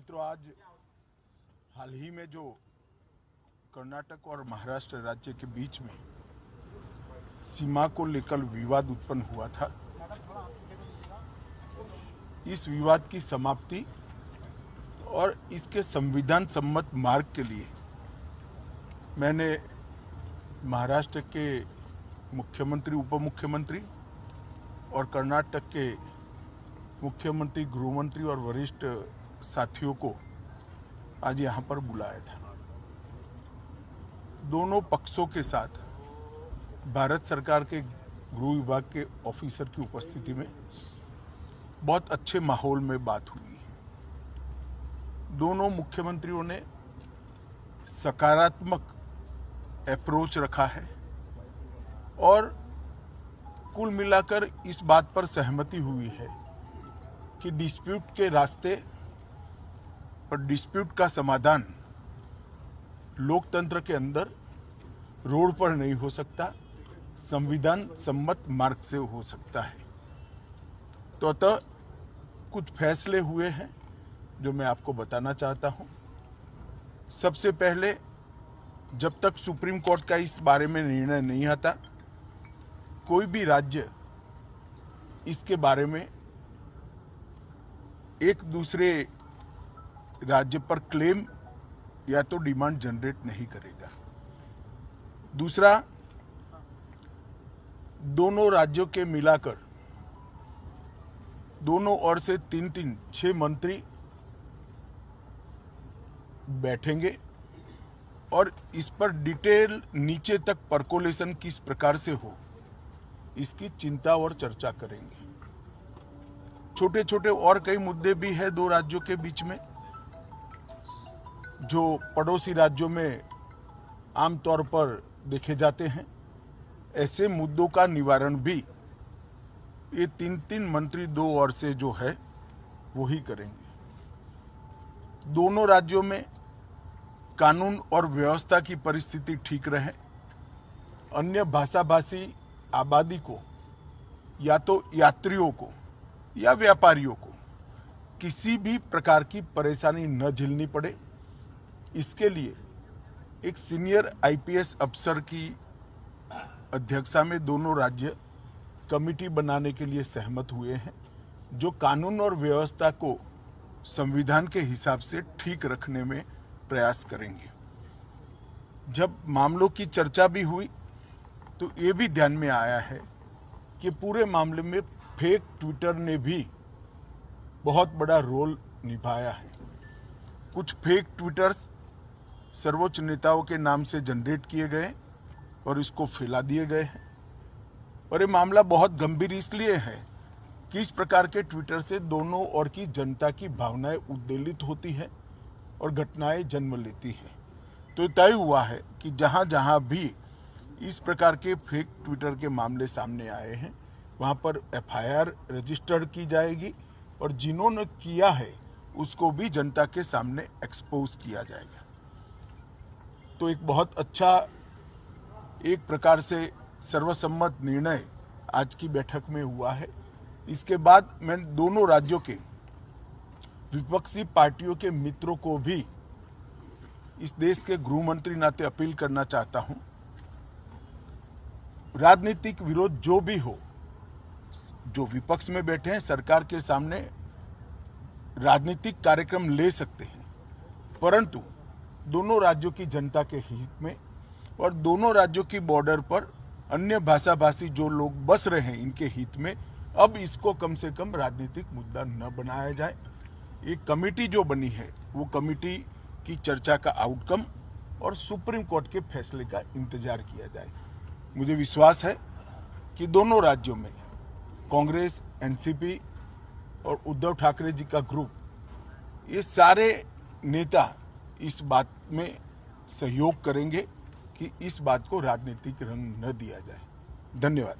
मित्रों, आज हाल ही में जो कर्नाटक और महाराष्ट्र राज्य के बीच में सीमा को लेकर विवाद उत्पन्न हुआ था, इस विवाद की समाप्ति और इसके संविधान सम्मत मार्ग के लिए मैंने महाराष्ट्र के मुख्यमंत्री, उप मुख्यमंत्री और कर्नाटक के मुख्यमंत्री, गृहमंत्री और वरिष्ठ साथियों को आज यहाँ पर बुलाया था। दोनों पक्षों के साथ भारत सरकार के गृह विभाग के ऑफिसर की उपस्थिति में बहुत अच्छे माहौल में बात हुई है। दोनों मुख्यमंत्रियों ने सकारात्मक अप्रोच रखा है और कुल मिलाकर इस बात पर सहमति हुई है कि डिस्प्यूट के रास्ते और डिस्प्यूट का समाधान लोकतंत्र के अंदर रोड पर नहीं हो सकता, संविधान सम्मत मार्ग से हो सकता है। तो अतः कुछ फैसले हुए हैं जो मैं आपको बताना चाहता हूं। सबसे पहले, जब तक सुप्रीम कोर्ट का इस बारे में निर्णय नहीं आता, कोई भी राज्य इसके बारे में एक दूसरे राज्य पर क्लेम या तो डिमांड जनरेट नहीं करेगा। दूसरा, दोनों राज्यों के मिलाकर दोनों ओर से 6 मंत्री बैठेंगे और इस पर डिटेल नीचे तक परकोलेशन किस प्रकार से हो, इसकी चिंता और चर्चा करेंगे। छोटे छोटे और कई मुद्दे भी हैं दो राज्यों के बीच में, जो पड़ोसी राज्यों में आमतौर पर देखे जाते हैं। ऐसे मुद्दों का निवारण भी ये 3 मंत्री दो ओर से जो है वो ही करेंगे। दोनों राज्यों में कानून और व्यवस्था की परिस्थिति ठीक रहे, अन्य भाषाभाषी आबादी को या तो यात्रियों को या व्यापारियों को किसी भी प्रकार की परेशानी न झेलनी पड़े, इसके लिए एक सीनियर आईपीएस अफसर की अध्यक्षता में दोनों राज्य कमेटी बनाने के लिए सहमत हुए हैं, जो कानून और व्यवस्था को संविधान के हिसाब से ठीक रखने में प्रयास करेंगे। जब मामलों की चर्चा भी हुई तो ये भी ध्यान में आया है कि पूरे मामले में फेक ट्विटर ने भी बहुत बड़ा रोल निभाया है। कुछ फेक ट्विटर्स सर्वोच्च नेताओं के नाम से जनरेट किए गए और इसको फैला दिए गए हैं। और ये मामला बहुत गंभीर इसलिए है कि इस प्रकार के ट्विटर से दोनों ओर की जनता की भावनाएं उद्वेलित होती है और घटनाएं जन्म लेती हैं। तो तय हुआ है कि जहां जहां भी इस प्रकार के फेक ट्विटर के मामले सामने आए हैं, वहां पर एफआईआर रजिस्टर्ड की जाएगी और जिन्होंने किया है उसको भी जनता के सामने एक्सपोज किया जाएगा। तो एक बहुत अच्छा, एक प्रकार से सर्वसम्मत निर्णय आज की बैठक में हुआ है। इसके बाद मैं दोनों राज्यों के विपक्षी पार्टियों के मित्रों को भी इस देश के गृह मंत्री नाते अपील करना चाहता हूं, राजनीतिक विरोध जो भी हो, जो विपक्ष में बैठे हैं सरकार के सामने राजनीतिक कार्यक्रम ले सकते हैं, परंतु दोनों राज्यों की जनता के हित में और दोनों राज्यों की बॉर्डर पर अन्य भाषाभाषी जो लोग बस रहे हैं इनके हित में अब इसको कम से कम राजनीतिक मुद्दा न बनाया जाए। एक कमेटी जो बनी है वो कमेटी की चर्चा का आउटकम और सुप्रीम कोर्ट के फैसले का इंतजार किया जाए। मुझे विश्वास है कि दोनों राज्यों में कांग्रेस, एनसीपी और उद्धव ठाकरे जी का ग्रुप, ये सारे नेता इस बात में सहयोग करेंगे कि इस बात को राजनीतिक रंग न दिया जाए। धन्यवाद।